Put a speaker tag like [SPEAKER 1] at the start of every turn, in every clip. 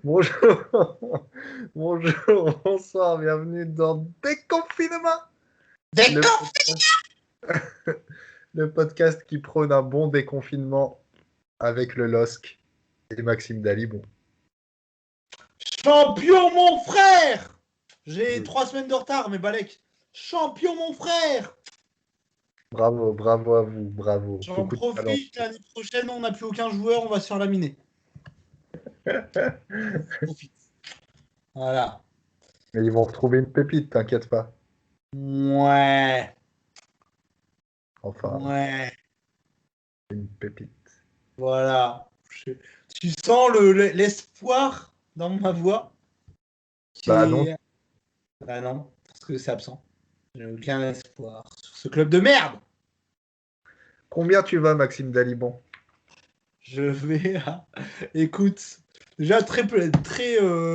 [SPEAKER 1] Bonjour, bonjour, bonsoir, bienvenue dans Déconfinement, le
[SPEAKER 2] D'accord.
[SPEAKER 1] podcast, le podcast qui prône un bon déconfinement avec le LOSC et Maxime Dalibon.
[SPEAKER 2] Champion, mon frère. J'ai
[SPEAKER 1] Oui.
[SPEAKER 2] 3 semaines de retard, mais Balek. Champion, mon frère.
[SPEAKER 1] Bravo, bravo à vous, bravo.
[SPEAKER 2] J'en
[SPEAKER 1] Beaucoup de talent.
[SPEAKER 2] profite, l'année prochaine, on n'a plus aucun joueur, on va se faire laminer. J'en profite. Voilà.
[SPEAKER 1] Mais ils vont retrouver une pépite, t'inquiète pas.
[SPEAKER 2] Ouais.
[SPEAKER 1] Enfin,
[SPEAKER 2] Ouais.
[SPEAKER 1] une pépite.
[SPEAKER 2] Voilà. Tu sens l'espoir dans ma voix
[SPEAKER 1] Bah
[SPEAKER 2] qui
[SPEAKER 1] non.
[SPEAKER 2] est... Ah non, parce que c'est absent. J'ai aucun espoir sur ce club de merde.
[SPEAKER 1] Combien tu vas, Maxime Dalibon?
[SPEAKER 2] Je vais à... Écoute, déjà très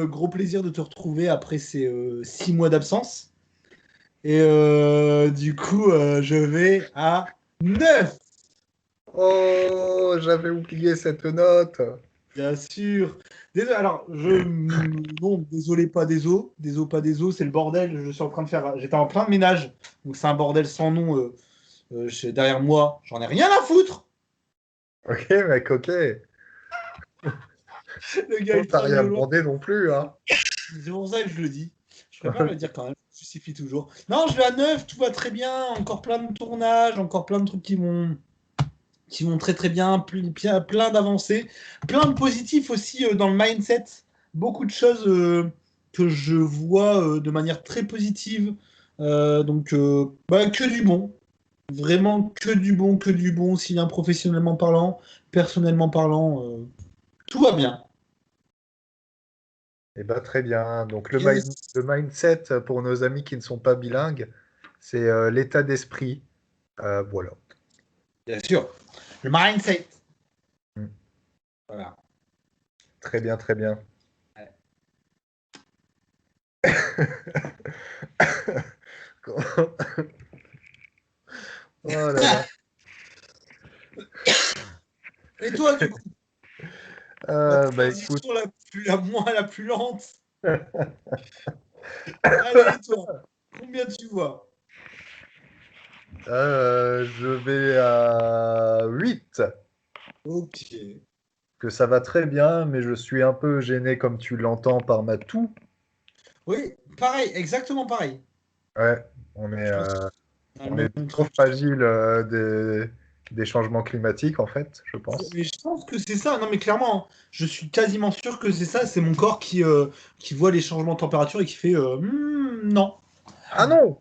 [SPEAKER 2] gros plaisir de te retrouver après ces 6 mois d'absence. Et du coup, je vais à 9,
[SPEAKER 1] Oh, j'avais oublié cette note.
[SPEAKER 2] bien sûr. Désolé, alors, non, désolé, pas pas désolé, c'est le bordel. Je suis en train de faire... J'étais en plein ménage, donc c'est un bordel sans nom derrière moi. J'en ai rien à foutre.
[SPEAKER 1] Ok, mec, ok.
[SPEAKER 2] Le gars,
[SPEAKER 1] Oh,
[SPEAKER 2] il
[SPEAKER 1] t'as
[SPEAKER 2] travaille
[SPEAKER 1] rien
[SPEAKER 2] au loin.
[SPEAKER 1] demandé non plus, hein.
[SPEAKER 2] C'est pour ça que je le dis. Je préfère le dire quand même. Ça justifie toujours. Non, je vais à 9, tout va très bien. Encore plein de tournages, encore plein de trucs qui vont très très bien. Plein d'avancées. Plein de positifs aussi dans le mindset. Beaucoup de choses que je vois de manière très positive. Donc, que du bon. Vraiment que du bon, que du bon. S'il bien professionnellement parlant, personnellement parlant, tout va bien.
[SPEAKER 1] Eh ben, très bien. Donc,
[SPEAKER 2] Yes,
[SPEAKER 1] le mindset pour nos amis qui ne sont pas bilingues, c'est l'état d'esprit. Voilà.
[SPEAKER 2] bien sûr. Le mindset.
[SPEAKER 1] Mm.
[SPEAKER 2] Voilà.
[SPEAKER 1] Très bien, très bien.
[SPEAKER 2] Ouais.
[SPEAKER 1] Oh là là.
[SPEAKER 2] Et toi, du coup, la
[SPEAKER 1] Bah écoute,
[SPEAKER 2] transition la plus lente. Allez, toi, combien tu vois?
[SPEAKER 1] je vais à 8.
[SPEAKER 2] Ok.
[SPEAKER 1] Que ça va très bien, mais je suis un peu gêné, comme tu l'entends, par ma toux.
[SPEAKER 2] Oui, pareil, exactement pareil.
[SPEAKER 1] Ouais, on est,
[SPEAKER 2] Je pense que
[SPEAKER 1] euh,
[SPEAKER 2] c'est le
[SPEAKER 1] on est
[SPEAKER 2] même
[SPEAKER 1] trop
[SPEAKER 2] truc.
[SPEAKER 1] fragile des changements climatiques, en fait, je pense.
[SPEAKER 2] Mais je pense que c'est ça. Non, mais clairement, hein, je suis quasiment sûr que c'est ça. C'est mon corps qui voit les changements de température et qui fait non.
[SPEAKER 1] Ah non!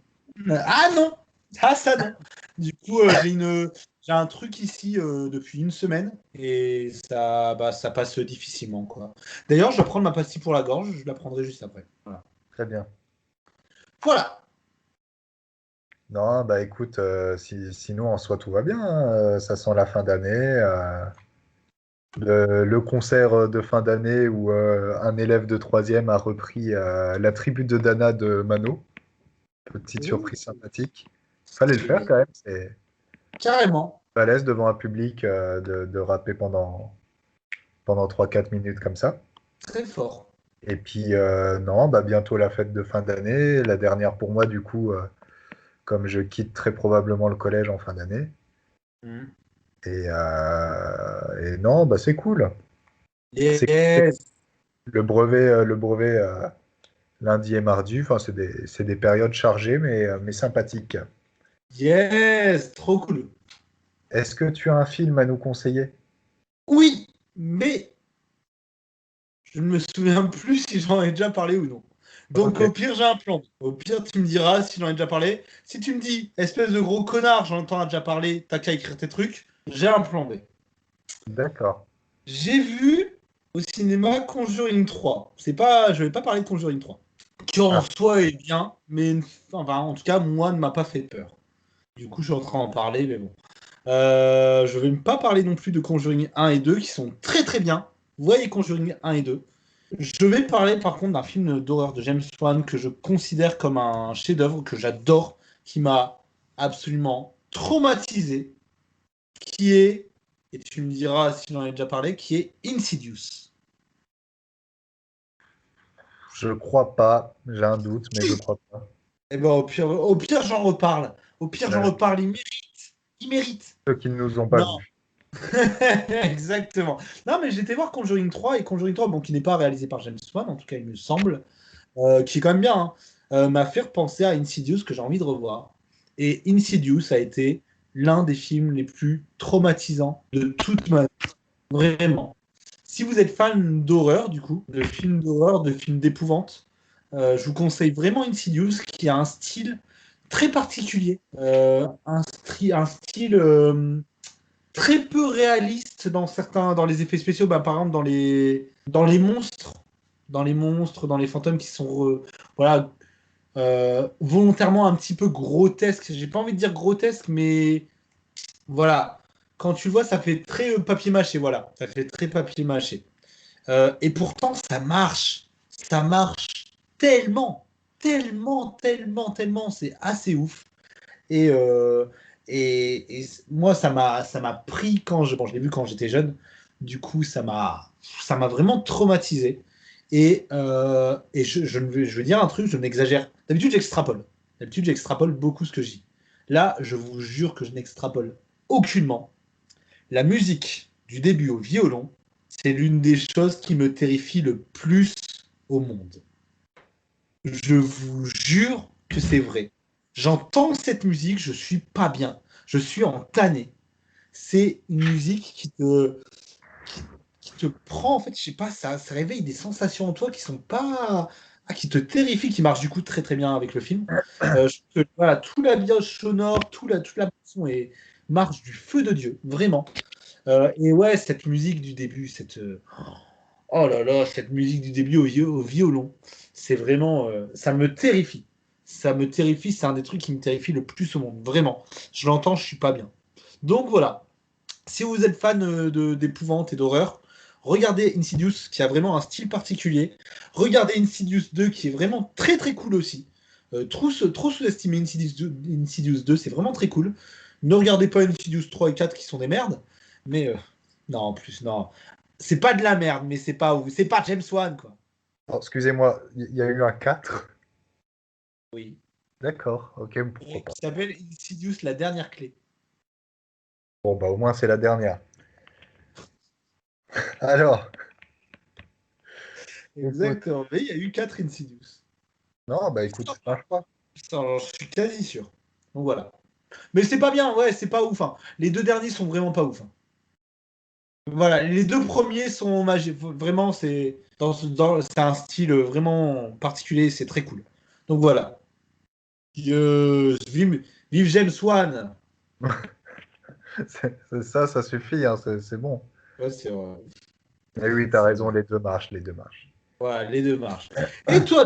[SPEAKER 2] Ah non! Ah ça non! Du coup, j'ai un truc ici depuis une semaine et ça passe difficilement, quoi. D'ailleurs, je dois prendre ma pastille pour la gorge, je la prendrai juste après. Voilà.
[SPEAKER 1] Très bien.
[SPEAKER 2] Voilà.
[SPEAKER 1] Non, bah écoute, sinon en soi tout va bien, hein. Ça sent la fin d'année. Le concert de fin d'année où un élève de troisième a repris la tribu de Dana de Mano. Petite
[SPEAKER 2] Ouh,
[SPEAKER 1] surprise sympathique. Fallait le faire
[SPEAKER 2] stylé.
[SPEAKER 1] quand même. C'est
[SPEAKER 2] Carrément.
[SPEAKER 1] balèze devant un public de rapper pendant 3 4 minutes comme ça.
[SPEAKER 2] Très fort.
[SPEAKER 1] Et puis non, bah bientôt la fête de fin d'année, la dernière pour moi du coup, comme je quitte très probablement le collège en fin d'année.
[SPEAKER 2] Mhm.
[SPEAKER 1] Et non, bah c'est cool. C'est
[SPEAKER 2] Yes.
[SPEAKER 1] le brevet lundi et mardi. Enfin, c'est des périodes chargées, mais sympathiques.
[SPEAKER 2] Yes. Trop cool.
[SPEAKER 1] Est-ce que tu as un film à nous conseiller?
[SPEAKER 2] Oui, mais je ne me souviens plus si j'en ai déjà parlé ou non. Donc
[SPEAKER 1] Ok,
[SPEAKER 2] au pire, j'ai un plan. Au pire, tu me diras si j'en ai déjà parlé. Si tu me dis, espèce de gros connard, j'en entends déjà parlé, t'as qu'à écrire tes trucs, j'ai un plan B.
[SPEAKER 1] d'accord.
[SPEAKER 2] J'ai vu au cinéma Conjuring 3. Je vais pas parler de Conjuring 3. Qui en
[SPEAKER 1] Ah,
[SPEAKER 2] soi est bien, mais enfin, en tout cas, moi, ne m'a pas fait peur. Du coup, je suis en train d'en parler, mais bon. Je vais pas parler non plus de Conjuring 1 et 2, qui sont très très bien. Voyez Conjuring 1 et 2. Je vais parler par contre d'un film d'horreur de James Wan que je considère comme un chef-d'œuvre que j'adore, qui m'a absolument traumatisé, qui est, et tu me diras si j'en ai déjà parlé, qui est Insidious.
[SPEAKER 1] Je crois pas. J'ai un doute, mais je crois pas.
[SPEAKER 2] Eh ben, au pire, j'en reparle. Au pire, j'en
[SPEAKER 1] Ouais,
[SPEAKER 2] reparle. Il mérite. Il mérite.
[SPEAKER 1] ceux qui ne nous ont pas
[SPEAKER 2] Non.
[SPEAKER 1] vus.
[SPEAKER 2] Exactement. Non, mais j'étais voir Conjuring 3 et Conjuring 3, bon, qui n'est pas réalisé par James Wan, en tout cas, il me semble, qui est quand même bien, hein, m'a fait repenser à Insidious que j'ai envie de revoir. Et Insidious a été l'un des films les plus traumatisants de toute ma vie. Vraiment. Si vous êtes fan d'horreur, du coup, de films d'horreur, de films d'épouvante, je vous conseille vraiment Insidious, qui a un style très particulier, un style très peu réaliste dans les effets spéciaux, bah, par exemple dans les monstres, dans les fantômes qui sont voilà, volontairement un petit peu grotesques. J'ai pas envie de dire grotesque, mais voilà, quand tu le vois, ça fait très papier mâché, voilà, ça fait très papier mâché. Et pourtant, ça marche tellement, tellement, c'est assez ouf. Et, moi, ça m'a pris bon, je l'ai vu quand j'étais jeune. Du coup, ça m'a vraiment traumatisé. Et je veux dire un truc, je n'exagère. D'habitude, j'extrapole. D'habitude, j'extrapole beaucoup ce que je dis. Là, je vous jure que je n'extrapole aucunement. La musique, du début au violon, c'est l'une des choses qui me terrifie le plus au monde. Je vous jure que c'est vrai. J'entends cette musique, je suis pas bien. Je suis en tanné. C'est une musique qui, qui te prend, en fait, je sais pas, ça réveille des sensations en toi qui sont pas. Ah, qui te terrifient, qui marche du coup très très bien avec le film. Je trouve que voilà, tout l'habillage sonore, toute la son marche du feu de Dieu, vraiment. Et ouais, cette musique du début, oh là là, cette musique du début au violon, c'est vraiment, ça me terrifie. Ça me terrifie, c'est un des trucs qui me terrifie le plus au monde, vraiment. Je l'entends, je suis pas bien. Donc voilà, si vous êtes fan d'épouvante et d'horreur, regardez Insidious, qui a vraiment un style particulier. Regardez Insidious 2, qui est vraiment très très cool aussi. Trop sous-estimé Insidious 2, c'est vraiment très cool. Ne regardez pas Insidious 3 et 4 qui sont des merdes, mais non, en plus, non. C'est pas de la merde, mais c'est pas James Wan, quoi.
[SPEAKER 1] Oh, excusez-moi, il y a eu un 4.
[SPEAKER 2] Oui.
[SPEAKER 1] D'accord, ok, pourquoi
[SPEAKER 2] Et
[SPEAKER 1] pas.
[SPEAKER 2] qui s'appelle Insidious, la dernière clé.
[SPEAKER 1] Bon, bah au moins c'est la dernière. Alors, écoute,
[SPEAKER 2] Exactement. Mais il y a eu 4 Insidious.
[SPEAKER 1] non, bah écoute, c'est un choix.
[SPEAKER 2] Je suis quasi sûr. Donc voilà. Mais c'est pas bien, ouais, c'est pas ouf, hein. Les deux derniers sont vraiment pas ouf, hein. Voilà, les deux premiers sont magiques. Vraiment, c'est un style vraiment particulier, c'est très cool. Donc voilà. Vive James Wan.
[SPEAKER 1] Ça suffit, hein, c'est bon.
[SPEAKER 2] Ouais, c'est vrai.
[SPEAKER 1] Mais oui, t'as raison, les deux marchent, les deux marchent.
[SPEAKER 2] Voilà, les deux marches. Et toi,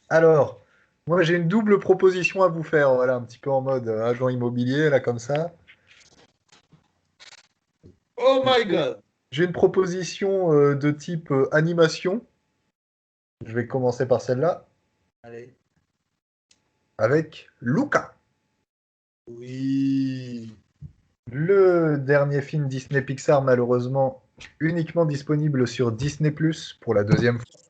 [SPEAKER 1] Alors, moi j'ai une double proposition à vous faire, voilà, un petit peu en mode agent immobilier, là, comme ça.
[SPEAKER 2] oh my
[SPEAKER 1] J'ai
[SPEAKER 2] god.
[SPEAKER 1] j'ai une proposition de type animation. Je vais commencer par celle-là,
[SPEAKER 2] Allez.
[SPEAKER 1] avec Luca.
[SPEAKER 2] Oui.
[SPEAKER 1] Le dernier film Disney Pixar, malheureusement, uniquement disponible sur Disney Plus pour la deuxième fois.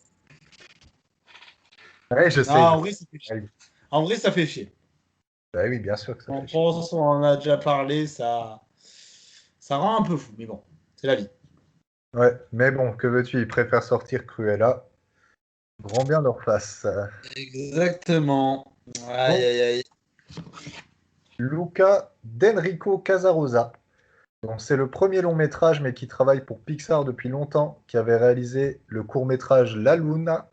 [SPEAKER 1] Ouais, je sais.
[SPEAKER 2] Ah, en vrai, ça fait
[SPEAKER 1] Ah
[SPEAKER 2] chier.
[SPEAKER 1] oui,
[SPEAKER 2] En vrai, ça fait chier.
[SPEAKER 1] bah oui, bien sûr que ça
[SPEAKER 2] En
[SPEAKER 1] fait chier.
[SPEAKER 2] France, on en a déjà parlé, ça rend un peu fou, mais bon, c'est la vie.
[SPEAKER 1] Ouais, mais bon, que veux-tu, ils préfèrent sortir Cruella. Grand bien leur face.
[SPEAKER 2] Exactement. Aïe,
[SPEAKER 1] Donc,
[SPEAKER 2] aïe, aïe.
[SPEAKER 1] Luca d'Enrico Casarosa. Donc, c'est le premier long métrage, mais qui travaille pour Pixar depuis longtemps, qui avait réalisé le court métrage La Luna,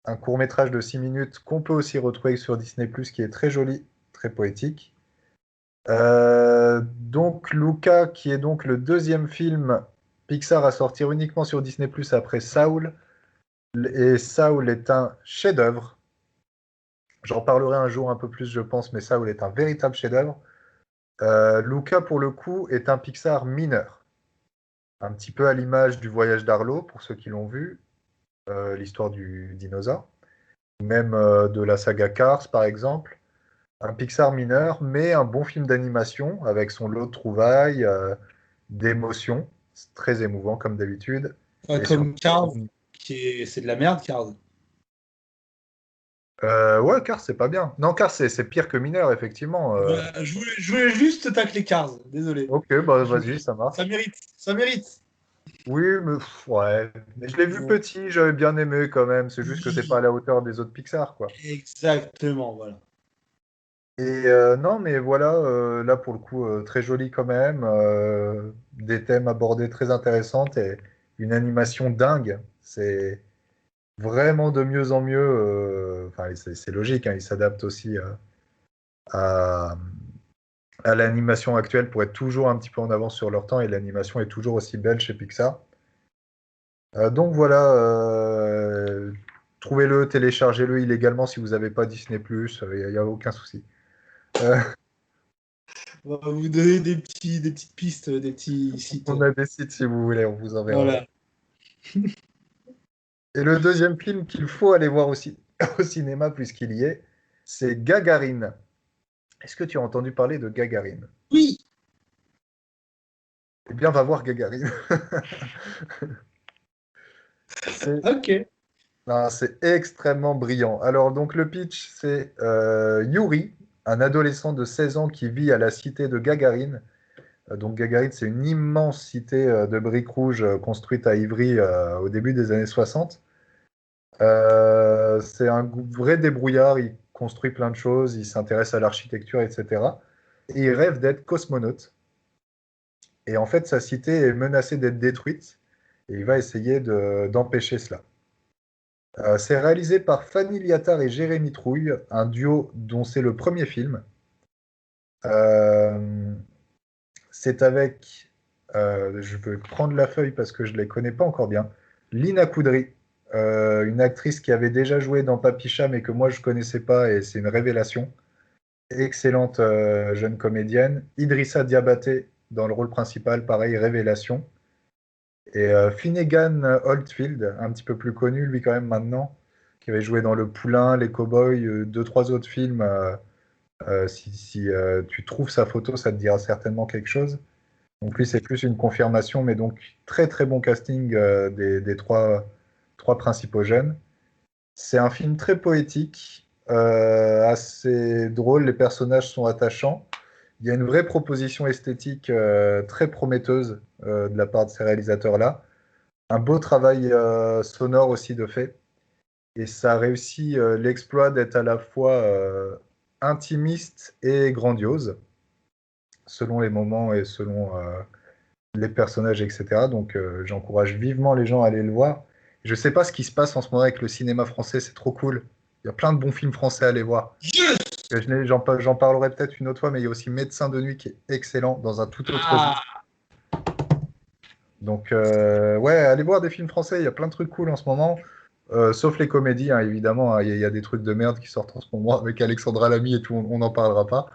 [SPEAKER 1] un court métrage de 6 minutes qu'on peut aussi retrouver sur Disney+, qui est très joli, très poétique. Donc Luca, qui est donc le deuxième film Pixar à sortir uniquement sur Disney+ après Saul, et Saul est un chef-d'œuvre. J'en parlerai un jour un peu plus, je pense, mais Saul est un véritable chef-d'œuvre. Luca, pour le coup, est un Pixar mineur, un petit peu à l'image du Voyage d'Arlo, pour ceux qui l'ont vu, l'histoire du dinosaure, même de la saga Cars, par exemple. Un Pixar mineur, mais un bon film d'animation avec son lot de trouvailles, d'émotions. C'est très émouvant comme d'habitude. Et surtout,
[SPEAKER 2] Comme Cars. c'est de la merde, Cars.
[SPEAKER 1] Ouais, Cars, c'est pas bien. Non, Cars, c'est pire que Mineur, effectivement.
[SPEAKER 2] Je voulais juste tacler Cars, désolé.
[SPEAKER 1] Ok, bah vas-y, ça marche.
[SPEAKER 2] Ça mérite, ça mérite.
[SPEAKER 1] Oui, mais ouais. Mais je l'ai vu
[SPEAKER 2] Bon,
[SPEAKER 1] petit, j'avais bien aimé quand même. C'est juste que c'est pas à
[SPEAKER 2] oui,
[SPEAKER 1] la hauteur des autres Pixar, quoi.
[SPEAKER 2] exactement, voilà.
[SPEAKER 1] Et non, mais voilà, là pour le coup, très joli quand même. Des thèmes abordés très intéressants et une animation dingue. C'est vraiment de mieux en mieux. Enfin, c'est logique, hein, ils s'adaptent aussi à, à l'animation actuelle pour être toujours un petit peu en avance sur leur temps et l'animation est toujours aussi belle chez Pixar. Donc voilà, trouvez-le, téléchargez-le illégalement si vous n'avez pas Disney+, il n'y a aucun souci. Euh,
[SPEAKER 2] On va vous donner des petites pistes, des petits sites.
[SPEAKER 1] on a des sites si vous voulez, on vous enverra ça.
[SPEAKER 2] Voilà.
[SPEAKER 1] Et le deuxième film qu'il faut aller voir aussi au cinéma puisqu'il y est, c'est Gagarine. Est-ce que tu as entendu parler de Gagarine?
[SPEAKER 2] Oui,
[SPEAKER 1] Eh bien, va voir Gagarine. C'est
[SPEAKER 2] ok.
[SPEAKER 1] c'est extrêmement brillant. Alors, donc, le pitch, c'est Yuri, un adolescent de 16 ans qui vit à la cité de Gagarine. Donc, Gagarine, c'est une immense cité de briques rouges construite à Ivry au début des années 60. C'est un vrai débrouillard, il construit plein de choses, il s'intéresse à l'architecture, etc. Et il rêve d'être cosmonaute. Et en fait, sa cité est menacée d'être détruite, et il va essayer d'empêcher cela. C'est réalisé par Fanny Liattard et Jérémy Trouille, un duo dont c'est le premier film. Euh, c'est avec, je veux prendre la feuille parce que je ne les connais pas encore bien, Lina Coudry, une actrice qui avait déjà joué dans Papicha mais que moi je ne connaissais pas et c'est une révélation. Excellente jeune comédienne. Idrissa Diabaté dans le rôle principal, pareil, révélation. Et Finnegan Oldfield, un petit peu plus connu, lui quand même maintenant, qui avait joué dans Le Poulain, Les Cowboys, deux, trois autres films. Si tu trouves sa photo, ça te dira certainement quelque chose. Donc lui, c'est plus une confirmation, mais donc très très bon casting des trois principaux jeunes. C'est un film très poétique, assez drôle, les personnages sont attachants. Il y a une vraie proposition esthétique très prometteuse de la part de ces réalisateurs-là. Un beau travail sonore aussi de fait. Et ça a réussi l'exploit d'être à la fois intimiste et grandiose, selon les moments et selon les personnages, etc. Donc j'encourage vivement les gens à aller le voir. Je ne sais pas ce qui se passe en ce moment avec le cinéma français, c'est trop cool. Il y a plein de bons films français à aller voir.
[SPEAKER 2] Yes.
[SPEAKER 1] J'en parlerai peut-être une autre fois, mais il y a aussi Médecin de nuit qui est excellent dans un tout autre genre.
[SPEAKER 2] Ah,
[SPEAKER 1] Donc ouais, allez voir des films français, il y a plein de trucs cool en ce moment. Sauf les comédies, hein, évidemment, hein, il y a des trucs de merde qui sortent en ce moment avec Alexandra Lamy et tout, on n'en parlera pas.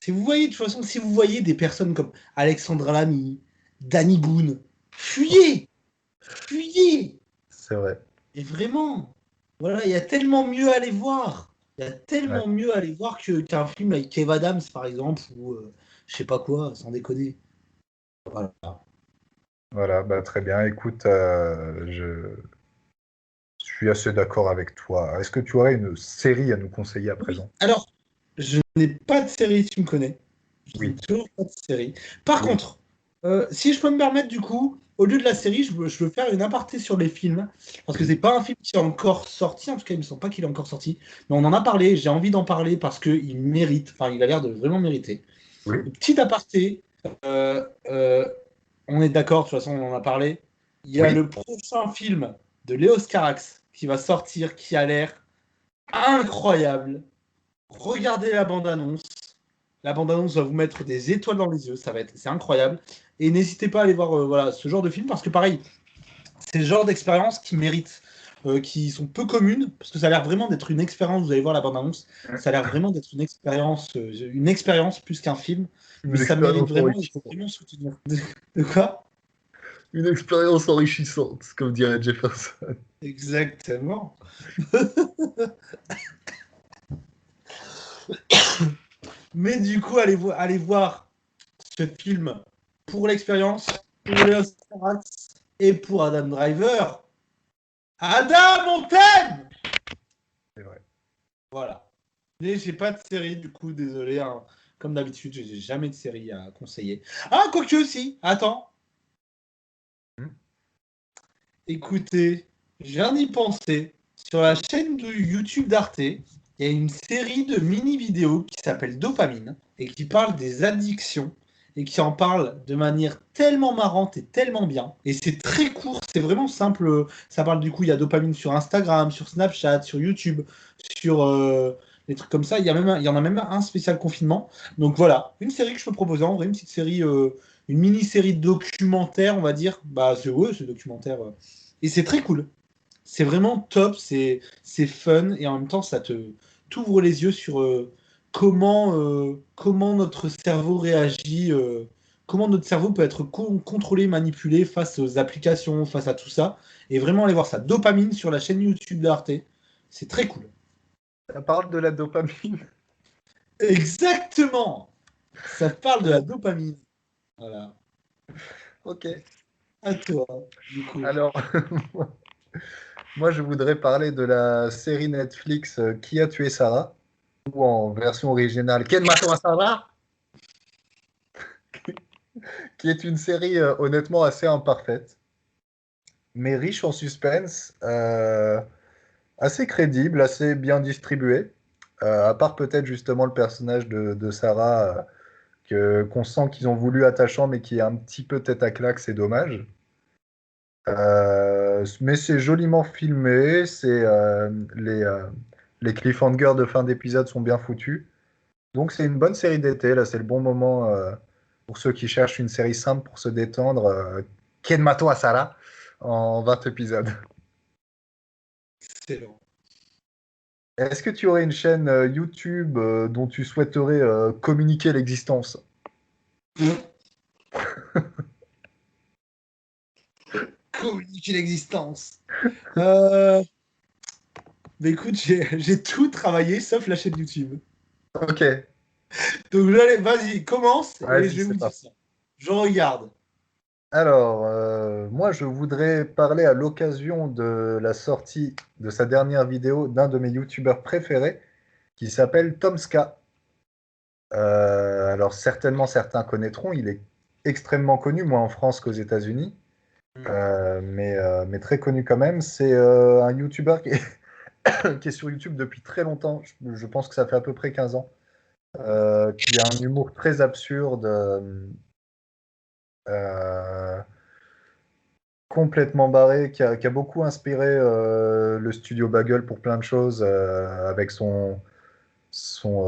[SPEAKER 2] si vous voyez, de toute façon, si vous voyez des personnes comme Alexandra Lamy, Danny Boone, fuyez, fuyez.
[SPEAKER 1] C'est vrai.
[SPEAKER 2] Et vraiment, voilà, il y a tellement mieux à aller voir. Il y a
[SPEAKER 1] Ouais.
[SPEAKER 2] tellement mieux à aller voir qu'un film avec Kev Adams, par exemple, ou je sais pas quoi, sans déconner. Voilà.
[SPEAKER 1] Voilà, bah, très bien. Écoute, je suis assez d'accord avec toi. Est-ce que tu aurais une série à nous conseiller à
[SPEAKER 2] Oui,
[SPEAKER 1] présent?
[SPEAKER 2] alors, je n'ai pas de série, tu me connais. Je n'ai
[SPEAKER 1] Oui.
[SPEAKER 2] toujours pas de série. Par
[SPEAKER 1] Oui.
[SPEAKER 2] contre, si je peux me permettre, du coup, au lieu de la série, je veux faire une aparté sur les films. Parce que
[SPEAKER 1] Oui.
[SPEAKER 2] c'est pas un film qui est encore sorti. En tout cas, il me semble pas qu'il est encore sorti. Mais on en a parlé. J'ai envie d'en parler parce qu'il mérite. Enfin, il a l'air de vraiment mériter.
[SPEAKER 1] Oui.
[SPEAKER 2] Petit aparté. euh, euh, on est d'accord, de toute façon, on en a parlé. Il y a
[SPEAKER 1] Oui.
[SPEAKER 2] le prochain film de Léos Carax qui va sortir, qui a l'air incroyable. Regardez la bande-annonce. La bande-annonce va vous mettre des étoiles dans les yeux, c'est incroyable. Et n'hésitez pas à aller voir voilà, ce genre de film parce que pareil, c'est le genre d'expérience qui méritent, qui sont peu communes parce que ça a l'air vraiment d'être une expérience. Vous allez voir la bande-annonce, ça a l'air vraiment d'être une expérience plus qu'un film, mais
[SPEAKER 1] Une
[SPEAKER 2] ça mérite
[SPEAKER 1] expérience
[SPEAKER 2] vraiment. Il faut
[SPEAKER 1] enrichissante.
[SPEAKER 2] vraiment soutenir. De quoi?
[SPEAKER 1] Une expérience enrichissante, comme dirait Jefferson.
[SPEAKER 2] Exactement. Mais du coup, allez voir ce film pour l'expérience, pour les Oscars. Et pour Adam Driver, Adam, on t'aime!
[SPEAKER 1] C'est vrai.
[SPEAKER 2] Voilà. Mais j'ai pas de série, du coup, désolé. Hein. Comme d'habitude, j'ai jamais de série à conseiller. Ah, quoique aussi. Attends. Écoutez, je viens d'y penser. Sur la chaîne de YouTube d'Arte, il y a une série de mini-vidéos qui s'appelle Dopamine et qui parle des addictions et qui en parle de manière tellement marrante et tellement bien. Et c'est très court, c'est vraiment simple. Ça parle du coup, il y a Dopamine sur Instagram, sur Snapchat, sur YouTube, sur des trucs comme ça. Il y en a même un spécial confinement. Donc voilà, une série que je peux proposer en vrai, une petite série, une mini-série documentaire, on va dire. Bah, c'est documentaire. Et c'est très cool. C'est vraiment top, c'est fun et en même temps ça te t'ouvre les yeux sur comment notre cerveau réagit, comment notre cerveau peut être contrôlé, manipulé face aux applications, face à tout ça. Et vraiment aller voir ça. Dopamine sur la chaîne YouTube d'Arte. C'est très cool.
[SPEAKER 1] Ça parle de la dopamine.
[SPEAKER 2] Exactement. Ça parle de la dopamine. Voilà.
[SPEAKER 1] Ok.
[SPEAKER 2] À toi, du coup.
[SPEAKER 1] Alors, moi, je voudrais parler de la série Netflix Qui a tué Sarah, ou en version originale, Ken mató a Sarah, qui est une série honnêtement assez imparfaite, mais riche en suspense, assez crédible, assez bien distribuée, à part peut-être justement le personnage de Sarah, qu'on sent qu'ils ont voulu attachant, mais qui est un petit peu tête à claque, c'est dommage. Mais c'est joliment filmé, les cliffhangers de fin d'épisode sont bien foutus. Donc c'est une bonne série d'été, là c'est le bon moment pour ceux qui cherchent une série simple pour se détendre. Ken Mato Asara en 20 épisodes.
[SPEAKER 2] Excellent.
[SPEAKER 1] Est-ce que tu aurais une chaîne YouTube dont tu souhaiterais communiquer l'existence?
[SPEAKER 2] Communiquer l'existence. Mais écoute, j'ai tout travaillé sauf la chaîne YouTube.
[SPEAKER 1] Ok,
[SPEAKER 2] Donc vas-y, commence et je
[SPEAKER 1] vas-y,
[SPEAKER 2] vais
[SPEAKER 1] c'est
[SPEAKER 2] vous dire
[SPEAKER 1] parti.
[SPEAKER 2] ça. Je regarde.
[SPEAKER 1] Alors, moi, je voudrais parler à l'occasion de la sortie de sa dernière vidéo d'un de mes youtubeurs préférés qui s'appelle Tomska. Alors, certainement, certains connaîtront, il est extrêmement connu, moins en France qu'aux États-Unis, mais très connu quand même. C'est un youtubeur qui est sur YouTube depuis très longtemps, je pense que ça fait à peu près 15 ans, qui a un humour très absurde. Euh, Complètement barré, qui a beaucoup inspiré le studio Bagel pour plein de choses, avec son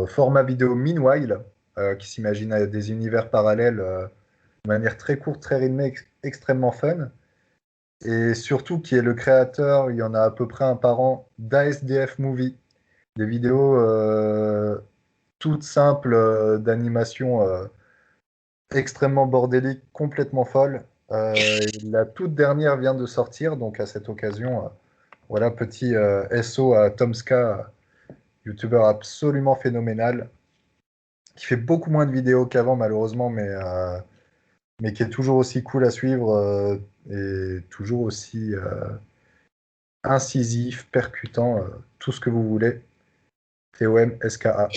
[SPEAKER 1] format vidéo Meanwhile, qui s'imagine à des univers parallèles de manière très courte, très rythmée, extrêmement fun. Et surtout, qui est le créateur, il y en a à peu près un par an, d'ASDF Movie, des vidéos toutes simples d'animation extrêmement bordélique, complètement folle. La toute dernière vient de sortir, donc à cette occasion, voilà, petit SO à Tomska, youtubeur absolument phénoménal, qui fait beaucoup moins de vidéos qu'avant malheureusement, mais qui est toujours aussi cool à suivre et toujours aussi incisif, percutant, tout ce que vous voulez. TOMSKA.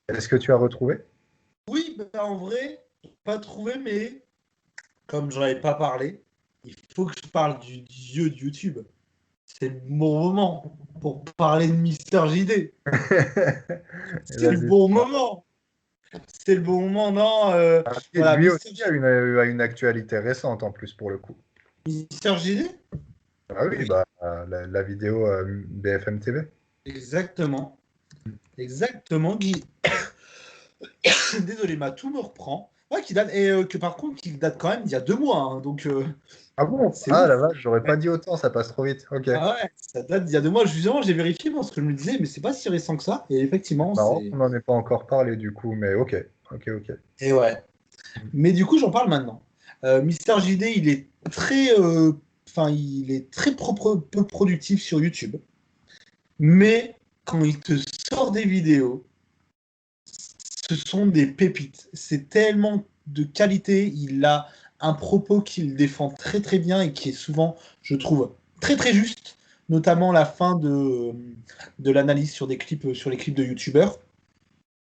[SPEAKER 1] Est-ce que tu as retrouvé?
[SPEAKER 2] Oui, bah, en vrai, pas trouvé, mais comme j'en avais pas parlé, il faut que je parle du dieu de YouTube. C'est le bon moment pour parler de Mister JD. C'est le
[SPEAKER 1] Vas-y.
[SPEAKER 2] bon moment. C'est le bon moment, non
[SPEAKER 1] Et
[SPEAKER 2] voilà,
[SPEAKER 1] lui aussi a une actualité récente en plus pour le coup.
[SPEAKER 2] Mister JD.
[SPEAKER 1] Ah oui,
[SPEAKER 2] Oui,
[SPEAKER 1] bah, la vidéo BFM TV.
[SPEAKER 2] exactement. Exactement, Guy. Désolé, ma tout me reprend. Ouais, qui date, et que par contre, qui date quand même d'il y a 2 mois. Hein, donc,
[SPEAKER 1] Ah bon?
[SPEAKER 2] c'est
[SPEAKER 1] Ah
[SPEAKER 2] ouf.
[SPEAKER 1] la vache, j'aurais
[SPEAKER 2] Ouais.
[SPEAKER 1] pas dit autant, ça passe trop vite. Ok.
[SPEAKER 2] Ah ouais, ça date d'il y a 2 mois. Justement, j'ai vérifié parce que je me disais, mais c'est pas si récent que ça. Et
[SPEAKER 1] C'est
[SPEAKER 2] effectivement,
[SPEAKER 1] marrant
[SPEAKER 2] c'est.
[SPEAKER 1] qu'on n'en ait pas encore parlé du coup, mais ok. Ok, ok.
[SPEAKER 2] Et ouais. Mais du coup, j'en parle maintenant. Mister JD, il est très. Enfin, il est très propre, peu productif sur YouTube. Mais quand il te sort des vidéos, ce sont des pépites. C'est tellement de qualité. Il a un propos qu'il défend très très bien et qui est souvent, je trouve, très très juste, notamment la fin de l'analyse sur des clips, sur les clips de youtubeurs,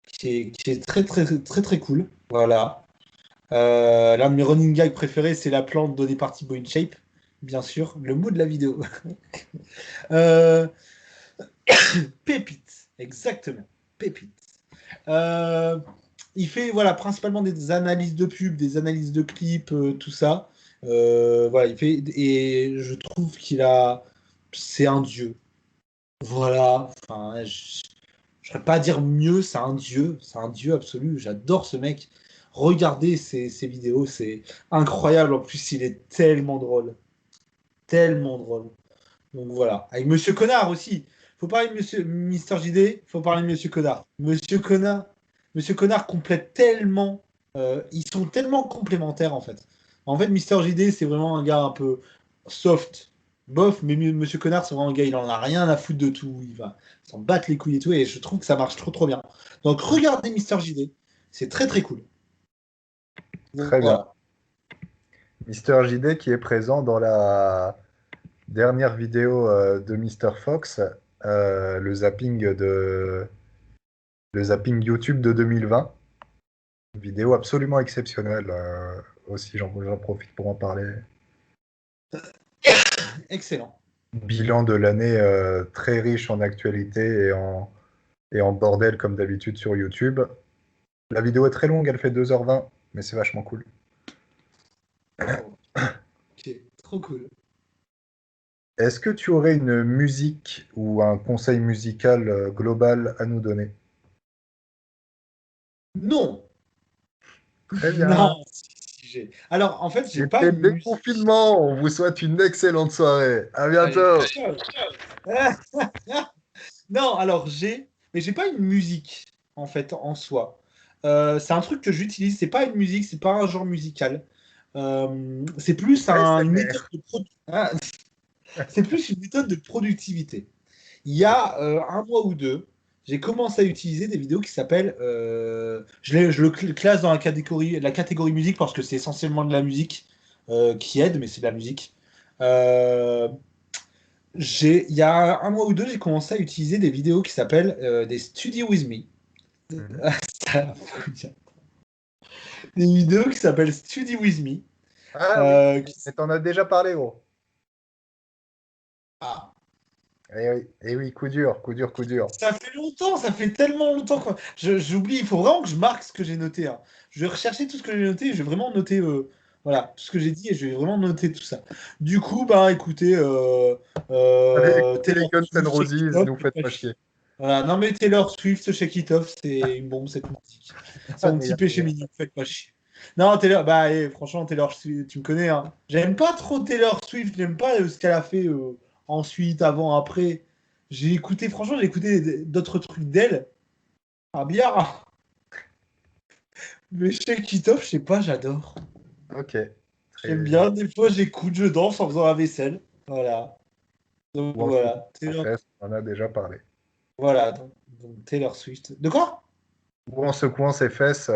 [SPEAKER 2] qui est très très très très cool. Voilà. L'un de mes running gags préférés, c'est la plante donnée par Thibaut InShape, bien sûr, le mot de la vidéo. euh, Pépite, exactement, pépite. Euh, il fait voilà, principalement des analyses de pub, des analyses de clips, tout ça. Voilà, il fait, et je trouve qu'il a. C'est un dieu. Voilà. Enfin, je ne saurais pas dire mieux, c'est un dieu. C'est un dieu absolu. J'adore ce mec. Regardez ses vidéos, c'est incroyable. En plus, il est tellement drôle. Tellement drôle. Donc voilà. Avec Monsieur Connard aussi. Faut parler de Monsieur Mister JD, faut parler de Monsieur Connard. Monsieur Connard complète tellement. Ils sont tellement complémentaires en fait. En fait, Mister JD, c'est vraiment un gars un peu soft, bof, mais Monsieur Connard, c'est vraiment un gars, il en a rien à foutre de tout. Il va s'en battre les couilles et tout, et je trouve que ça marche trop trop bien. Donc regardez Mister JD, c'est très très cool.
[SPEAKER 1] Très bien.
[SPEAKER 2] Voilà.
[SPEAKER 1] Mister JD qui est présent dans la dernière vidéo de Mister Fox, le zapping YouTube de 2020. Vidéo absolument exceptionnelle aussi, j'en profite pour en parler.
[SPEAKER 2] Excellent.
[SPEAKER 1] Bilan de l'année très riche en actualité et en bordel comme d'habitude sur YouTube. La vidéo est très longue, elle fait 2h20, mais c'est vachement cool.
[SPEAKER 2] Oh. Ok, trop cool.
[SPEAKER 1] Est-ce que tu aurais une musique ou un conseil musical global à nous donner?
[SPEAKER 2] Non.
[SPEAKER 1] Très
[SPEAKER 2] Non,
[SPEAKER 1] bien.
[SPEAKER 2] Alors, en fait, j'ai pas
[SPEAKER 1] C'était
[SPEAKER 2] une musique.
[SPEAKER 1] déconfinement. On vous souhaite une excellente soirée. À
[SPEAKER 2] Allez,
[SPEAKER 1] bientôt.
[SPEAKER 2] ciao. Non, alors mais j'ai pas une musique en fait en soi. C'est un truc que j'utilise. C'est pas une musique, c'est pas un genre musical. C'est plus une méthode
[SPEAKER 1] ASMR.
[SPEAKER 2] de c'est plus une méthode de productivité. Il y a un mois ou deux, j'ai commencé à utiliser des vidéos qui s'appellent. Je le classe dans la catégorie musique parce que c'est essentiellement de la musique qui aide, mais c'est de la musique. Euh, il y a un mois ou deux, j'ai commencé à utiliser des vidéos qui s'appellent des Study With Me.
[SPEAKER 1] Mhm.
[SPEAKER 2] Ça faut dire. Des vidéos qui s'appellent Study With Me.
[SPEAKER 1] Ah oui,
[SPEAKER 2] euh, qui-
[SPEAKER 1] mais t'en as déjà parlé, gros.
[SPEAKER 2] Ah,
[SPEAKER 1] Eh oui, coup dur, coup dur, coup dur.
[SPEAKER 2] ça fait longtemps, ça fait tellement longtemps que j'oublie. Il faut vraiment que je marque ce que j'ai noté, hein. Je vais rechercher tout ce que j'ai noté. Je vais vraiment noter voilà, tout ce que j'ai dit et je vais vraiment noter tout ça. Du coup, bah écoutez,
[SPEAKER 1] Allez, écoutez les
[SPEAKER 2] Taylor
[SPEAKER 1] Guns N'
[SPEAKER 2] Swift, Shake It
[SPEAKER 1] Roses,
[SPEAKER 2] Off,
[SPEAKER 1] nous
[SPEAKER 2] faites
[SPEAKER 1] faites
[SPEAKER 2] pas
[SPEAKER 1] pas
[SPEAKER 2] chier.
[SPEAKER 1] chier.
[SPEAKER 2] Voilà, non mais Taylor Swift, Shake It Off, c'est une bombe cette musique. C'est mon petit
[SPEAKER 1] Rien à
[SPEAKER 2] péché
[SPEAKER 1] voir.
[SPEAKER 2] mignon, faites pas chier. Non, Taylor, bah franchement, Taylor Swift, tu me connais, hein. J'aime pas trop Taylor Swift, j'aime pas ce qu'elle a fait ensuite, avant, après. Franchement, j'ai écouté d'autres trucs d'elle. Ah bien, mais Shake It Off, je sais pas, j'adore.
[SPEAKER 1] Ok.
[SPEAKER 2] J'aime
[SPEAKER 1] Très...
[SPEAKER 2] bien, des fois j'écoute, je danse en faisant la vaisselle. Voilà. Donc
[SPEAKER 1] Ou en secouant
[SPEAKER 2] voilà,
[SPEAKER 1] en fesses, on en a déjà parlé.
[SPEAKER 2] donc, Taylor Swift. De quoi?
[SPEAKER 1] Ou en secouant ses fesses,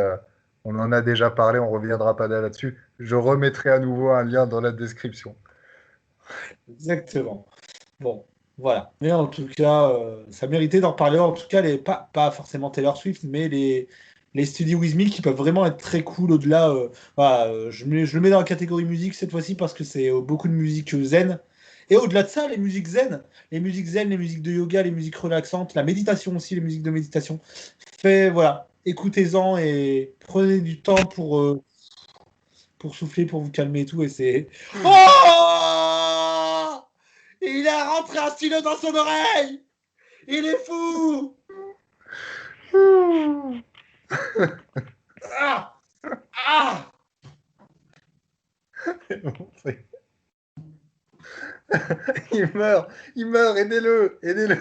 [SPEAKER 1] on en a déjà parlé, on reviendra pas là-dessus. Je remettrai à nouveau un lien dans la description.
[SPEAKER 2] Exactement. Bon, voilà. Mais en tout cas, ça méritait d'en reparler. En tout cas, pas forcément Taylor Swift, mais les Study With Me qui peuvent vraiment être très cool au-delà. Voilà, je le mets dans la catégorie musique cette fois-ci parce que c'est beaucoup de musique zen. Et au-delà de ça, les musiques zen, les musiques de yoga, les musiques relaxantes, la méditation aussi, les musiques de méditation. Voilà, écoutez-en et prenez du temps pour souffler, pour vous calmer et tout. Et c'est. Oh! Il a rentré un stylo dans son oreille! Il est fou! Ah! Ah!
[SPEAKER 1] Il meurt, aidez-le, aidez-le,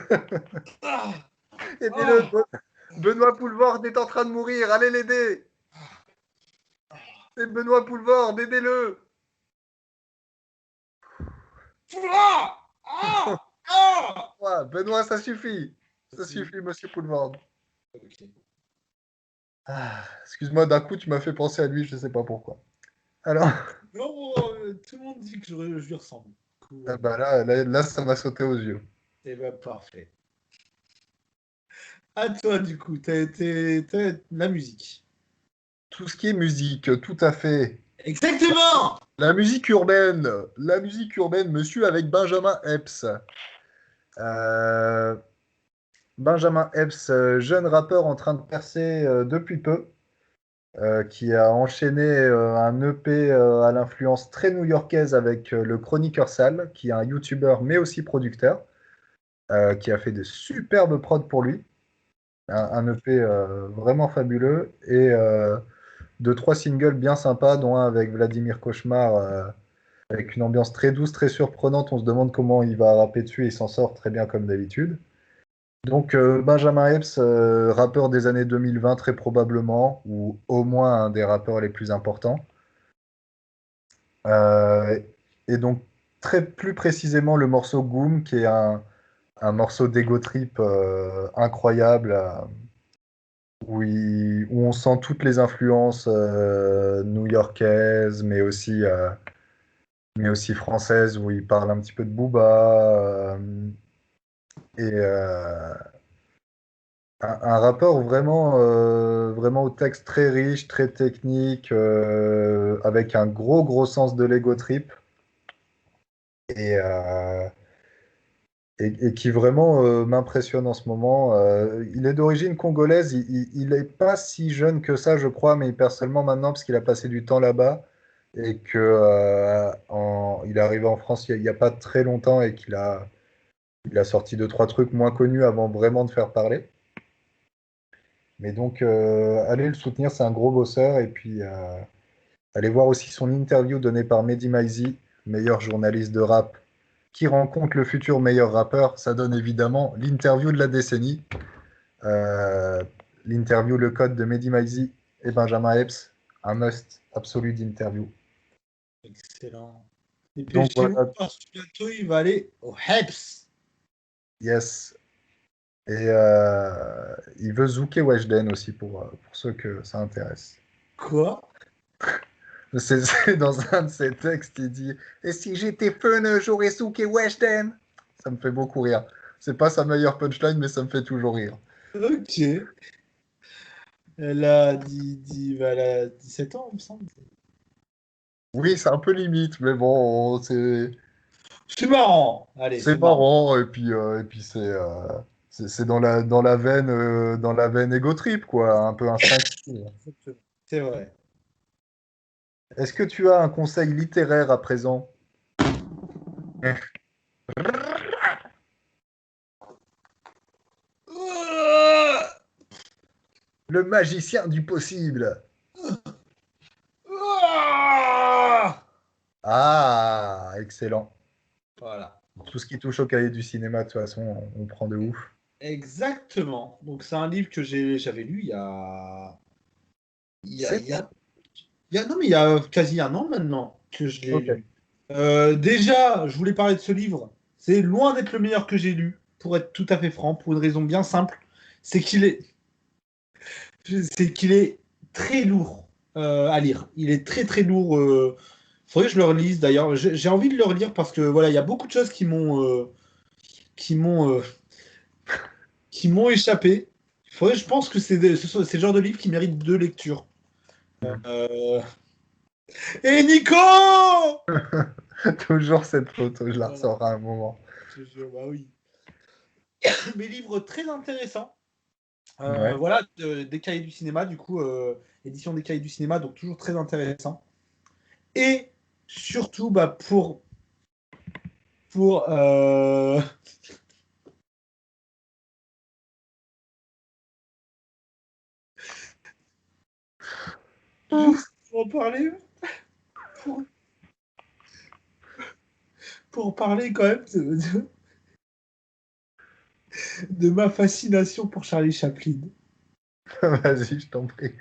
[SPEAKER 2] Ah!
[SPEAKER 1] aidez-le.
[SPEAKER 2] Ah!
[SPEAKER 1] Benoît Poulvord est en train de mourir, allez l'aider. C'est Benoît Poulvord, aidez-le.
[SPEAKER 2] Ah! Ah! Ah!
[SPEAKER 1] Ouais, Benoît, ça suffit. Ça
[SPEAKER 2] Si.
[SPEAKER 1] suffit, monsieur Poulvord.
[SPEAKER 2] Ok.
[SPEAKER 1] Ah, excuse-moi, d'un coup, tu m'as fait penser à lui, je sais pas pourquoi. Alors,
[SPEAKER 2] Non, tout le monde dit que je lui ressemble. Du coup,
[SPEAKER 1] ah bah là, ça m'a sauté aux yeux.
[SPEAKER 2] c'est pas parfait. À toi, du coup, t'as la musique.
[SPEAKER 1] Tout ce qui est musique, tout à fait.
[SPEAKER 2] Exactement!
[SPEAKER 1] La musique urbaine, monsieur avec Benjamin Epps. Euh, Benjamin Epps, jeune rappeur en train de percer depuis peu, qui a enchaîné un EP à l'influence très new-yorkaise avec le Chroniqueur Sale, qui est un YouTuber mais aussi producteur, qui a fait de superbes prods pour lui. Un EP vraiment fabuleux et deux, trois singles bien sympas, dont un avec Vladimir Cauchemar, avec une ambiance très douce, très surprenante. On se demande comment il va rapper dessus et il s'en sort très bien comme d'habitude. Donc Benjamin Epps, rappeur des années 2020 très probablement, ou au moins un des rappeurs les plus importants. Euh, et donc très plus précisément le morceau Goom, qui est un morceau d'ego trip incroyable, où on sent toutes les influences new-yorkaises, mais aussi françaises, où il parle un petit peu de Booba. Et un rappeur vraiment au texte très riche, très technique, avec un gros, gros sens de l'ego trip. Et, euh, et qui vraiment m'impressionne en ce moment. Il est d'origine congolaise, il est pas si jeune que ça, je crois, mais il perd seulement maintenant parce qu'il a passé du temps là-bas et que il est arrivé en France il y a pas très longtemps et il a sorti deux, trois trucs moins connus avant vraiment de faire parler. Mais donc, allez le soutenir, c'est un gros bosseur. Et puis, allez voir aussi son interview donnée par Mehdi Maizi, meilleur journaliste de rap, qui rencontre le futur meilleur rappeur. Ça donne évidemment l'interview de la décennie. Euh, L'interview Le Code de Mehdi Maizi et Benjamin Epps, un must absolu d'interview.
[SPEAKER 2] Excellent.
[SPEAKER 1] Donc
[SPEAKER 2] Dépêchez-vous
[SPEAKER 1] voilà,
[SPEAKER 2] parce que bientôt il va aller au HEPS.
[SPEAKER 1] yes. Et il veut zouker Weshden aussi pour ceux que ça intéresse.
[SPEAKER 2] Quoi?
[SPEAKER 1] C'est dans un de ses textes, il dit Et si j'étais fun, j'aurais souké Weshden. Ça me fait beaucoup rire. C'est pas sa meilleure punchline, mais ça me fait toujours rire.
[SPEAKER 2] Ok. Elle a 17 ans, il me semble.
[SPEAKER 1] Oui, c'est un peu limite, mais bon,
[SPEAKER 2] C'est marrant. Allez,
[SPEAKER 1] c'est
[SPEAKER 2] c'est marrant.
[SPEAKER 1] marrant, et puis c'est dans la veine ego trip, quoi, un peu instinctif.
[SPEAKER 2] C'est vrai.
[SPEAKER 1] Est-ce que tu as un conseil littéraire à présent? Le magicien du possible. Ah, excellent.
[SPEAKER 2] Voilà.
[SPEAKER 1] Tout ce qui touche au cahier du cinéma, de toute façon, on prend de ouf.
[SPEAKER 2] Exactement. Donc c'est un livre que j'avais lu il y a,
[SPEAKER 1] C'est
[SPEAKER 2] il y a- non mais il y a quasi un an maintenant que je l'ai
[SPEAKER 1] ok.
[SPEAKER 2] lu. Déjà, je voulais parler de ce livre. C'est loin d'être le meilleur que j'ai lu, pour être tout à fait franc, pour une raison bien simple, c'est qu'il est, c'est qu'il est très lourd à lire. Il est très très lourd. Faudrait que je le relise d'ailleurs. J'ai envie de le relire parce que voilà, il y a beaucoup de choses qui m'ont qui m'ont échappé. Je pense que c'est le genre de livre qui mérite deux lectures. Euh, Et Nico!
[SPEAKER 1] Toujours cette photo, je la
[SPEAKER 2] Voilà,
[SPEAKER 1] ressors à un moment.
[SPEAKER 2] je te jure, bah oui. Mes livres très intéressants.
[SPEAKER 1] Ouais.
[SPEAKER 2] Voilà, des cahiers du cinéma, du coup, édition des cahiers du cinéma, donc toujours très intéressant. Et surtout, bah, pour juste pour en parler, pour, pour parler quand même de ma fascination pour Charlie Chaplin.
[SPEAKER 1] Vas-y, je t'en prie.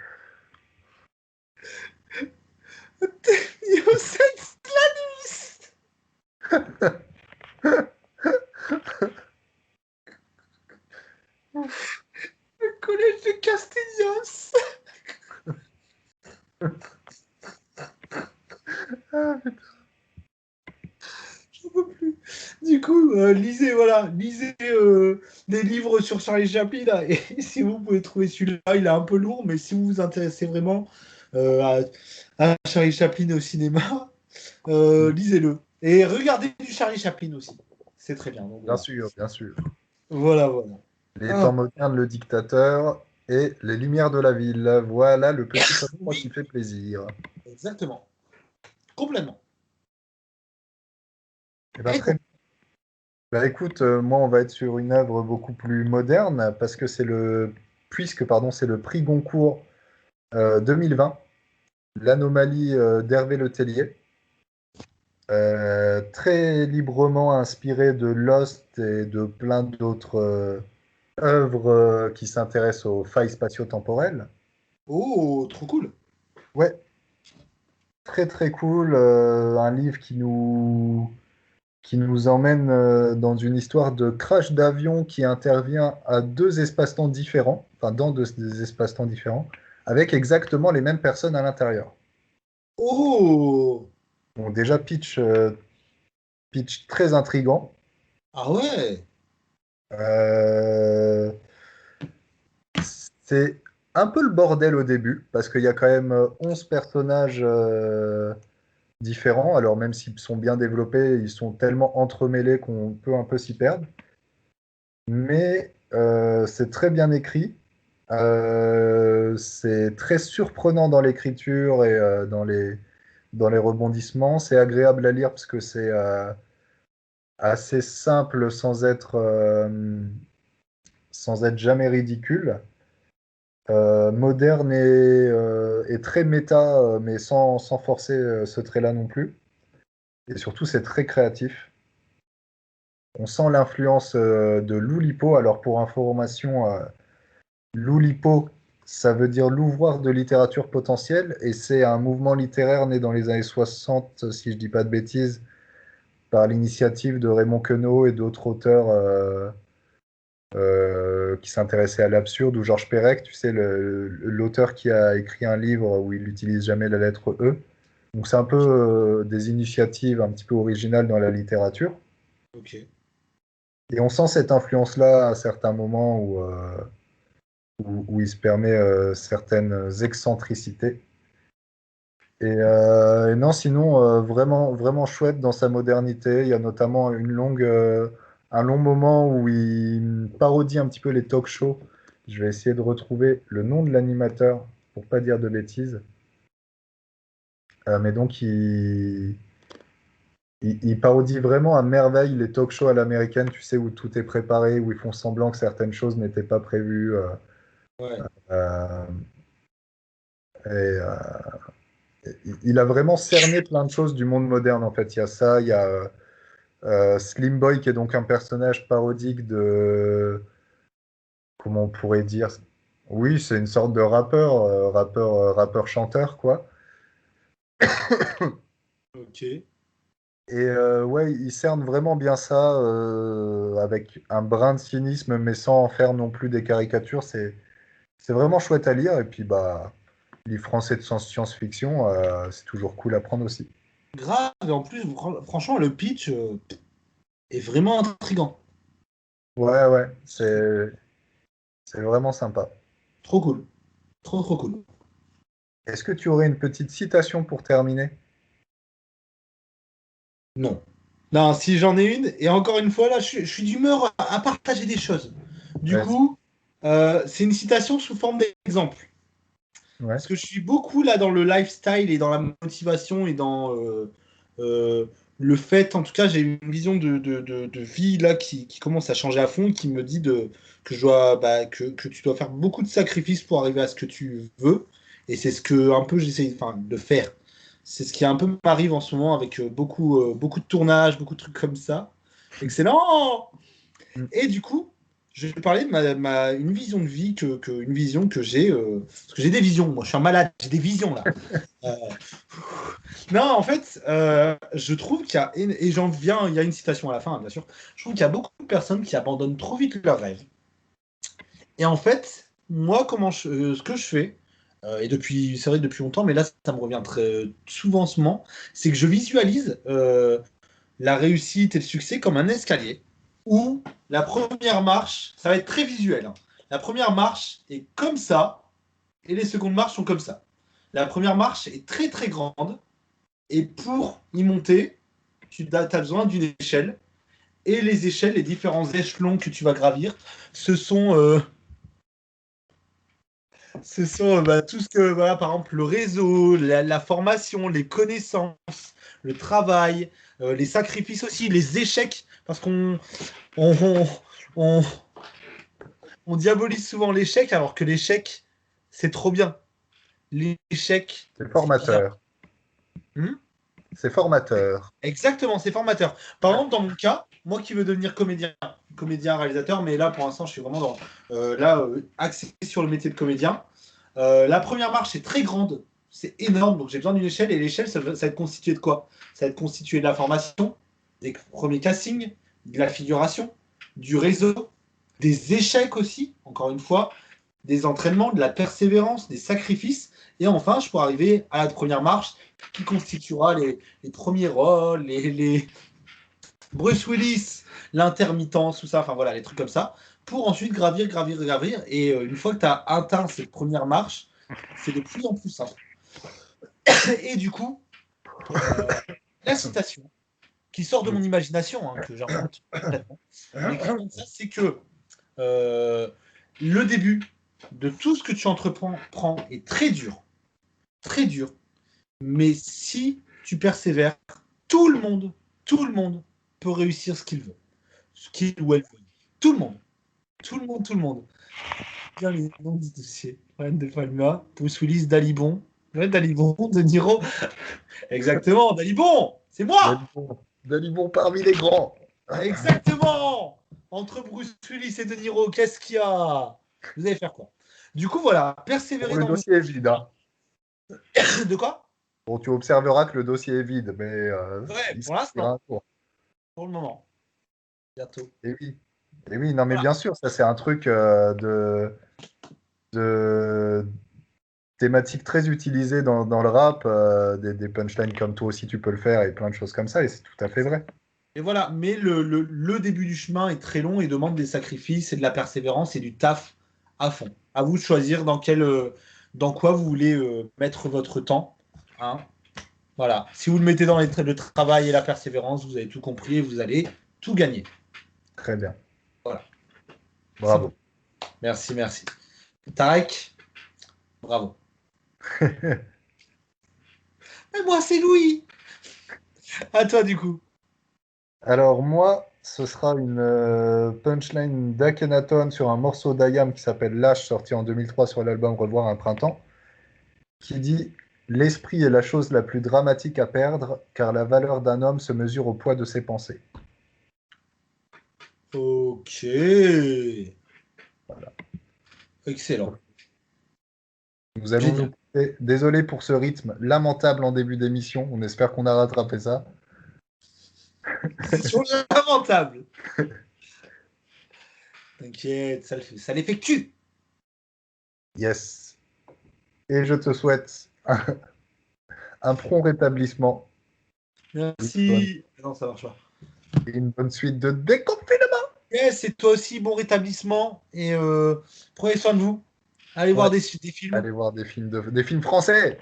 [SPEAKER 2] Yossef Slanus! Le collège de Castellos! lisez des livres sur Charlie Chaplin là, et si vous pouvez trouver celui-là, il est un peu lourd, mais si vous vous intéressez vraiment à Charlie Chaplin au cinéma, lisez-le. Et regardez du Charlie Chaplin aussi. C'est très bien. Donc,
[SPEAKER 1] Bien
[SPEAKER 2] voilà.
[SPEAKER 1] sûr, bien sûr.
[SPEAKER 2] Voilà, voilà.
[SPEAKER 1] Les
[SPEAKER 2] Ah,
[SPEAKER 1] temps modernes, le dictateur et les lumières de la ville. Voilà le petit top 3 qui
[SPEAKER 2] oui,
[SPEAKER 1] fait plaisir.
[SPEAKER 2] exactement. Complètement.
[SPEAKER 1] Eh ben,
[SPEAKER 2] Et
[SPEAKER 1] très
[SPEAKER 2] toi
[SPEAKER 1] bien. Bah, écoute, moi, on va être sur une œuvre beaucoup plus moderne parce que c'est le prix Goncourt 2020, l'anomalie d'Hervé Le Tellier. Très librement inspiré de Lost et de plein d'autres œuvres qui s'intéressent aux failles spatio-temporelles.
[SPEAKER 2] Oh, trop cool.
[SPEAKER 1] Ouais, très très cool. Un livre qui nous emmène dans une histoire de crash d'avion qui intervient à deux espaces-temps différents, enfin dans des espaces-temps différents, avec exactement les mêmes personnes à l'intérieur.
[SPEAKER 2] Oh,
[SPEAKER 1] Donc déjà pitch très intrigant.
[SPEAKER 2] ah ouais.
[SPEAKER 1] Euh, c'est un peu le bordel au début, parce qu'il y a quand même 11 personnages différents. Alors même s'ils sont bien développés, ils sont tellement entremêlés qu'on peut un peu s'y perdre. Mais c'est très bien écrit. C'est très surprenant dans l'écriture et dans les rebondissements. C'est agréable à lire parce que c'est assez simple sans être jamais ridicule. Moderne et très méta, mais sans forcer ce trait-là non plus. Et surtout, c'est très créatif. On sent l'influence de l'Oulipo. Alors, pour information, l'Oulipo, ça veut dire l'ouvroir de littérature potentielle, et c'est un mouvement littéraire né dans les années 60, si je dis pas de bêtises, par l'initiative de Raymond Queneau et d'autres auteurs qui s'intéressaient à l'absurde, ou Georges Perec, tu sais, l'auteur qui a écrit un livre où il n'utilise jamais la lettre E. Donc c'est un peu des initiatives un petit peu originales dans la littérature.
[SPEAKER 2] Ok.
[SPEAKER 1] Et on sent cette influence-là à certains moments où il se permet certaines excentricités. Et non, sinon, vraiment, vraiment chouette dans sa modernité. Il y a notamment un long moment où il parodie un petit peu les talk shows. Je vais essayer de retrouver le nom de l'animateur pour pas dire de bêtises. Mais donc, il parodie vraiment à merveille les talk shows à l'américaine, tu sais, où tout est préparé, où ils font semblant que certaines choses n'étaient pas prévues.
[SPEAKER 2] Ouais.
[SPEAKER 1] Euh, et, il a vraiment cerné plein de choses du monde moderne, en fait. Il y a ça, il y a Slim Boy, qui est donc un personnage parodique de... Comment on pourrait dire? Oui, c'est une sorte de rappeur-chanteur, quoi.
[SPEAKER 2] Ok.
[SPEAKER 1] Et ouais, il cerne vraiment bien ça, avec un brin de cynisme, mais sans en faire non plus des caricatures. C'est vraiment chouette à lire. Et puis, bah, livre français de science-fiction, c'est toujours cool à prendre aussi.
[SPEAKER 2] Grave. Et en plus, franchement, le pitch est vraiment intriguant.
[SPEAKER 1] Ouais, ouais, c'est vraiment sympa.
[SPEAKER 2] Trop cool. Trop, trop cool.
[SPEAKER 1] Est-ce que tu aurais une petite citation pour terminer?
[SPEAKER 2] Non. Non, si j'en ai une, et encore une fois, là, je suis d'humeur à partager des choses. Du
[SPEAKER 1] Vas-y.
[SPEAKER 2] coup, c'est une citation sous forme d'exemple.
[SPEAKER 1] Ouais.
[SPEAKER 2] Parce que je suis beaucoup là dans le lifestyle et dans la motivation et dans euh, le fait, en tout cas, j'ai une vision de vie là qui commence à changer à fond, qui me dit que, que tu dois faire beaucoup de sacrifices pour arriver à ce que tu veux. Et c'est ce que un peu j'essaie enfin, de faire. C'est ce qui un peu m'arrive en ce moment avec beaucoup de tournages, beaucoup de trucs comme ça. Excellent!
[SPEAKER 1] Mm.
[SPEAKER 2] Et du coup, je vais parler de une vision de vie, une vision que j'ai. Parce que j'ai des visions, moi je suis un malade, j'ai des visions là. Euh, non, en fait, je trouve qu'il y a, et j'en viens, il y a une citation à la fin, hein, bien sûr, je trouve qu'il y a beaucoup de personnes qui abandonnent trop vite leurs rêves. Et en fait, moi, ce que je fais, et depuis, c'est vrai que depuis longtemps, mais là, ça me revient très souvent en ce moment, c'est que je visualise la réussite et le succès comme un escalier. où la première marche, ça va être très visuel, hein. La première marche est comme ça, et les secondes marches sont comme ça. La première marche est très très grande, et pour y monter, tu as besoin d'une échelle. Et les échelles, les différents échelons que tu vas gravir, ce sont, tout ce que, voilà, par exemple, le réseau, la formation, les connaissances, le travail, les sacrifices aussi, les échecs, parce on, on, on diabolise souvent l'échec, alors que l'échec, c'est trop bien. L'échec,
[SPEAKER 1] C'est
[SPEAKER 2] c'est bien.
[SPEAKER 1] formateur.
[SPEAKER 2] Hmm.
[SPEAKER 1] C'est formateur.
[SPEAKER 2] Exactement, c'est formateur. Par exemple, dans mon cas, moi qui veux devenir comédien, réalisateur, mais là pour l'instant je suis vraiment axé sur le métier de comédien. La première marche est très grande, c'est énorme, donc j'ai besoin d'une échelle, et l'échelle ça va être constitué de quoi? Ça va être constitué de la formation, des premiers castings, de la figuration, du réseau, des échecs aussi, encore une fois, des entraînements, de la persévérance, des sacrifices, et enfin je pourrais arriver à la première marche qui constituera les premiers rôles, les Bruce Willis, l'intermittence, tout ça, enfin voilà, les trucs comme ça, pour ensuite gravir, et une fois que tu as atteint cette première marche, c'est de plus en plus simple. Et du coup, la citation, qui sort de mon imagination, hein, que j'invente complètement, mais qui comme ça, c'est que le début de tout ce que tu entreprends est très dur, mais si tu persévères, tout le monde peut réussir ce qu'il veut, ce qu'il ou elle veut. Tout le monde, tout le monde. Bien les noms du dossier. Ryan De Palma, Bruce Willis, Dalibon. Ouais, Dalibon, De Niro. Exactement, Dalibon, c'est moi.
[SPEAKER 1] Dalibon parmi les grands.
[SPEAKER 2] Exactement. Entre Bruce Willis et De Niro, qu'est-ce qu'il y a? Vous allez faire quoi? Du coup, voilà,
[SPEAKER 1] Bon,
[SPEAKER 2] persévérer
[SPEAKER 1] le
[SPEAKER 2] dans
[SPEAKER 1] dossier est vide, hein.
[SPEAKER 2] De quoi?
[SPEAKER 1] Bon, tu observeras que le dossier est vide, mais
[SPEAKER 2] Ouais,
[SPEAKER 1] il
[SPEAKER 2] pour
[SPEAKER 1] sortira
[SPEAKER 2] l'instant,
[SPEAKER 1] un jour.
[SPEAKER 2] pour le moment. Bientôt.
[SPEAKER 1] Et oui. Et oui, non, mais
[SPEAKER 2] Voilà.
[SPEAKER 1] bien sûr, ça c'est un truc de thématique très utilisée dans le rap, des punchlines comme toi aussi tu peux le faire et plein de choses comme ça, et c'est tout à fait vrai.
[SPEAKER 2] Et voilà, mais le début du chemin est très long et demande des sacrifices et de la persévérance et du taf à fond. À vous de choisir dans quoi vous voulez mettre votre temps, hein. Voilà. Si vous le mettez dans le travail et la persévérance, vous avez tout compris et vous allez tout gagner.
[SPEAKER 1] Très bien.
[SPEAKER 2] Voilà. C'est bon.
[SPEAKER 1] Bravo.
[SPEAKER 2] Merci, merci. Tarek, bravo. Et moi, c'est Louis. À toi, du coup.
[SPEAKER 1] Alors moi, ce sera une punchline d'Akhenaton sur un morceau d'Ayam qui s'appelle Lâche, sorti en 2003 sur l'album Revoir un printemps, qui dit: L'esprit est la chose la plus dramatique à perdre, car la valeur d'un homme se mesure au poids de ses pensées.
[SPEAKER 2] Ok.
[SPEAKER 1] Voilà.
[SPEAKER 2] Excellent.
[SPEAKER 1] Nous allons nous
[SPEAKER 2] Génial.
[SPEAKER 1] quitter. Désolé pour ce rythme lamentable en début d'émission. On espère qu'on a rattrapé ça.
[SPEAKER 2] C'est toujours lamentable. T'inquiète, ça l'effectue.
[SPEAKER 1] Yes. Et je te souhaite un prompt rétablissement
[SPEAKER 2] Merci. Non, ça marche pas.
[SPEAKER 1] et une bonne suite de déconfinement.
[SPEAKER 2] Yes, et toi aussi, bon rétablissement. Et prenez soin de vous. Allez
[SPEAKER 1] Ouais.
[SPEAKER 2] voir des films.
[SPEAKER 1] Allez voir des films français,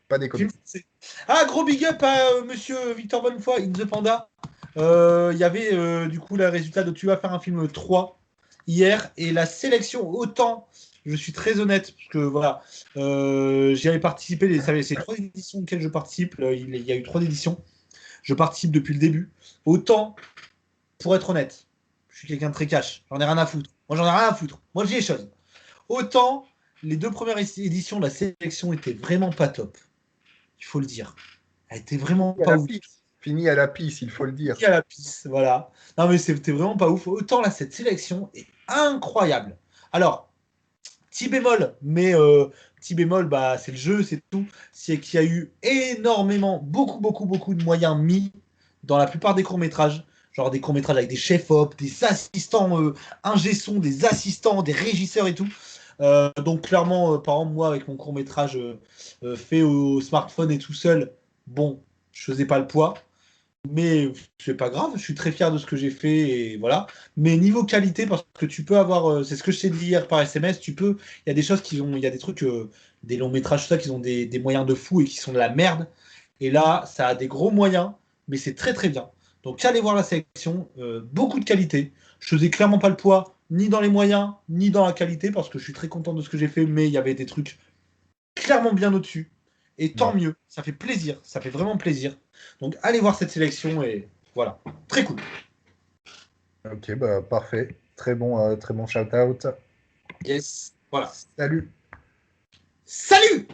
[SPEAKER 1] pas des
[SPEAKER 2] Films
[SPEAKER 1] comédies.
[SPEAKER 2] français. Ah, gros big up à monsieur Victor Bonnefoy, In the Panda. Il y avait du coup le résultat de Tu vas faire un film 3 hier. Et la sélection, autant, je suis très honnête, parce que voilà, j'y avais participé. C'est 3 éditions auxquelles je participe. Il y a eu 3 éditions. Je participe depuis le début. Autant, pour être honnête, je suis quelqu'un de très cash. J'en ai rien à foutre. Moi, j'en ai rien à foutre. Moi, j'ai les choses. Autant, les 2 premières éditions de la sélection étaient vraiment pas top. Il faut le dire. Elle était vraiment
[SPEAKER 1] Fini à
[SPEAKER 2] pas
[SPEAKER 1] la
[SPEAKER 2] ouf.
[SPEAKER 1] pisse. Fini à la pisse, il faut le dire.
[SPEAKER 2] Fini à la pisse, voilà. Non, mais c'était vraiment pas ouf. Autant là, cette sélection est incroyable. Alors, petit bémol, mais petit bémol, bah, c'est le jeu, c'est tout. C'est qu'il y a eu énormément, beaucoup de moyens mis dans la plupart des courts-métrages. Genre des courts-métrages avec des chefs-op, des assistants ingé-son, des assistants, des régisseurs et tout. Donc clairement, par exemple, moi, avec mon court-métrage fait au smartphone et tout seul, bon, je faisais pas le poids. mais c'est pas grave, je suis très fier de ce que j'ai fait et voilà. Mais niveau qualité, parce que tu peux avoir, c'est ce que je t'ai dit hier par SMS, il y a des choses il y a des trucs, des longs métrages, tout ça, qui ont des moyens de fou et qui sont de la merde. Et là, ça a des gros moyens, mais c'est très très bien. Donc allez voir la sélection, beaucoup de qualité. Je faisais clairement pas le poids, ni dans les moyens, ni dans la qualité, parce que je suis très content de ce que j'ai fait, mais il y avait des trucs clairement bien au-dessus. Et tant
[SPEAKER 1] Ouais.
[SPEAKER 2] mieux, ça fait plaisir, ça fait vraiment plaisir. Donc allez voir cette sélection et voilà, très cool.
[SPEAKER 1] Ok, bah parfait. Très bon shout-out.
[SPEAKER 2] Yes, voilà.
[SPEAKER 1] Salut!
[SPEAKER 2] Salut!